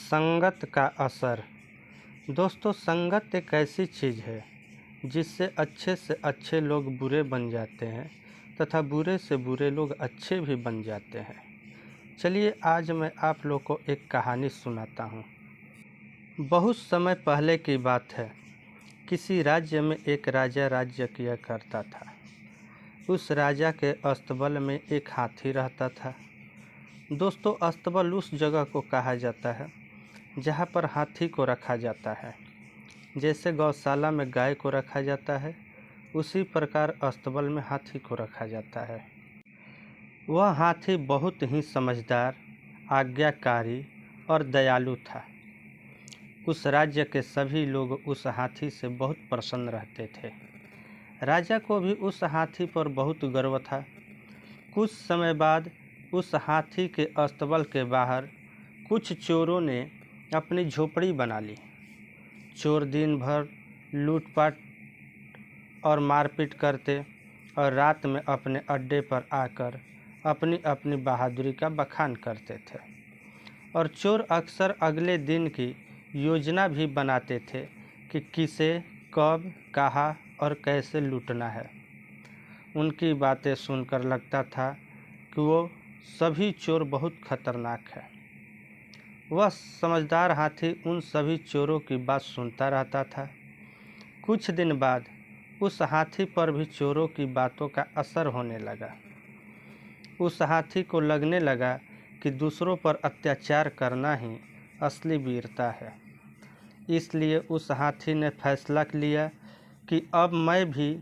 संगत का असर। दोस्तों, संगत एक ऐसी चीज़ है जिससे अच्छे से अच्छे लोग बुरे बन जाते हैं तथा बुरे से बुरे लोग अच्छे भी बन जाते हैं। चलिए आज मैं आप लोग को एक कहानी सुनाता हूँ। बहुत समय पहले की बात है। किसी राज्य में एक राजा राज्य किया करता था। उस राजा के अस्तबल में एक हाथी रहता था। दोस्तों, अस्तबल उस जगह को कहा जाता है जहाँ पर हाथी को रखा जाता है। जैसे गौशाला में गाय को रखा जाता है, उसी प्रकार अस्तबल में हाथी को रखा जाता है। वह हाथी बहुत ही समझदार, आज्ञाकारी और दयालु था। उस राज्य के सभी लोग उस हाथी से बहुत प्रसन्न रहते थे। राजा को भी उस हाथी पर बहुत गर्व था। कुछ समय बाद उस हाथी के अस्तबल के बाहर कुछ चोरों ने अपनी झोपड़ी बना ली। चोर दिन भर लूटपाट और मारपीट करते और रात में अपने अड्डे पर आकर अपनी अपनी बहादुरी का बखान करते थे। और चोर अक्सर अगले दिन की योजना भी बनाते थे कि किसे, कब, कहाँ और कैसे लूटना है। उनकी बातें सुनकर लगता था कि वो सभी चोर बहुत खतरनाक है। वह समझदार हाथी उन सभी चोरों की बात सुनता रहता था। कुछ दिन बाद उस हाथी पर भी चोरों की बातों का असर होने लगा। उस हाथी को लगने लगा कि दूसरों पर अत्याचार करना ही असली वीरता है। इसलिए उस हाथी ने फैसला लिया कि अब मैं भी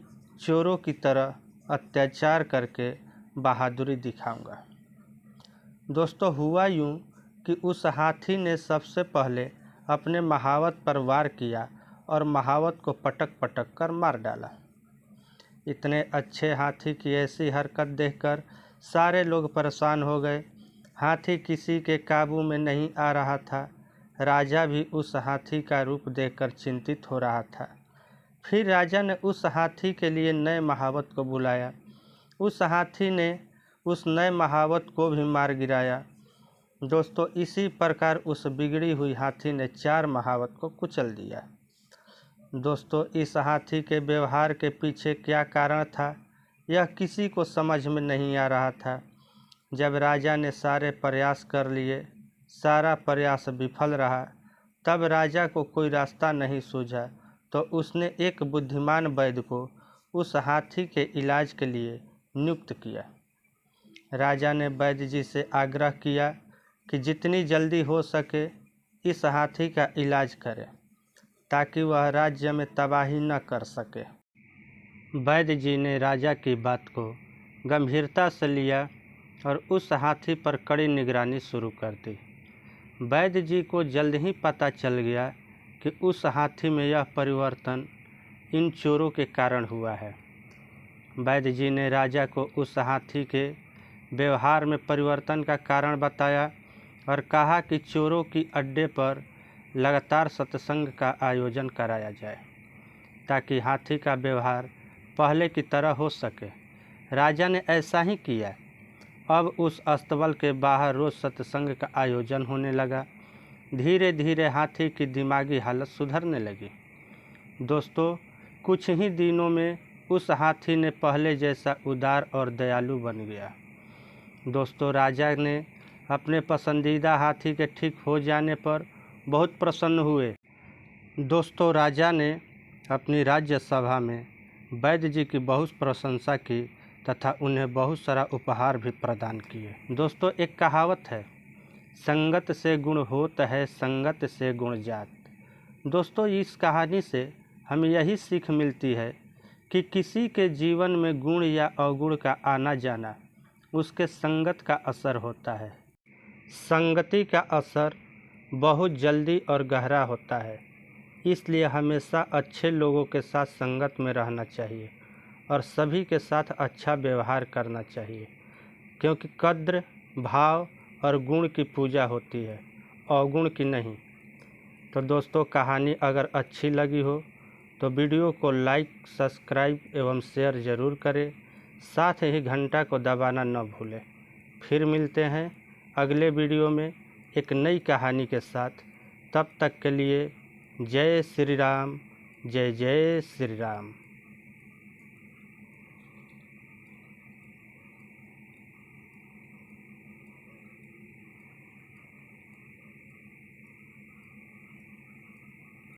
चोरों की तरह अत्याचार करके बहादुरी दिखाऊंगा। दोस्तों, हुआ यूं कि उस हाथी ने सबसे पहले अपने महावत पर वार किया और महावत को पटक पटक कर मार डाला। इतने अच्छे हाथी की ऐसी हरकत देखकर सारे लोग परेशान हो गए। हाथी किसी के काबू में नहीं आ रहा था। राजा भी उस हाथी का रूप देखकर चिंतित हो रहा था। फिर राजा ने उस हाथी के लिए नए महावत को बुलाया। उस हाथी ने उस नए महावत को भी मार गिराया। दोस्तों, इसी प्रकार उस बिगड़ी हुई हाथी ने 4 महावत को कुचल दिया। दोस्तों, इस हाथी के व्यवहार के पीछे क्या कारण था, यह किसी को समझ में नहीं आ रहा था। जब राजा ने सारे प्रयास कर लिए, सारा प्रयास विफल रहा, तब राजा को कोई रास्ता नहीं सूझा तो उसने एक बुद्धिमान वैद्य को उस हाथी के इलाज के लिए नियुक्त किया। राजा ने वैद्य जी से आग्रह किया कि जितनी जल्दी हो सके इस हाथी का इलाज करें ताकि वह राज्य में तबाही न कर सके। वैद्य जी ने राजा की बात को गंभीरता से लिया और उस हाथी पर कड़ी निगरानी शुरू कर दी। वैद्य जी को जल्द ही पता चल गया कि उस हाथी में यह परिवर्तन इन चोरों के कारण हुआ है। वैद्य जी ने राजा को उस हाथी के व्यवहार में परिवर्तन का कारण बताया और कहा कि चोरों की अड्डे पर लगातार सत्संग का आयोजन कराया जाए ताकि हाथी का व्यवहार पहले की तरह हो सके। राजा ने ऐसा ही किया। अब उस अस्तबल के बाहर रोज सत्संग का आयोजन होने लगा। धीरे धीरे हाथी की दिमागी हालत सुधरने लगी। दोस्तों, कुछ ही दिनों में उस हाथी ने पहले जैसा उदार और दयालु बन गया। दोस्तों, राजा ने अपने पसंदीदा हाथी के ठीक हो जाने पर बहुत प्रसन्न हुए। दोस्तों, राजा ने अपनी राज्य सभा में वैद्य जी की बहुत प्रशंसा की तथा उन्हें बहुत सारा उपहार भी प्रदान किए। दोस्तों, एक कहावत है, संगत से गुण होत है, संगत से गुण जात। दोस्तों, इस कहानी से हमें यही सीख मिलती है कि किसी के जीवन में गुण या अवगुण का आना जाना उसके संगत का असर होता है। संगति का असर बहुत जल्दी और गहरा होता है। इसलिए हमेशा अच्छे लोगों के साथ संगत में रहना चाहिए और सभी के साथ अच्छा व्यवहार करना चाहिए, क्योंकि कद्र, भाव और गुण की पूजा होती है, अवगुण की नहीं। तो दोस्तों, कहानी अगर अच्छी लगी हो तो वीडियो को लाइक, सब्सक्राइब एवं शेयर ज़रूर करें। साथ ही घंटा को दबाना न भूलें। फिर मिलते हैं अगले वीडियो में एक नई कहानी के साथ। तब तक के लिए जय श्री राम, जय जय श्री राम।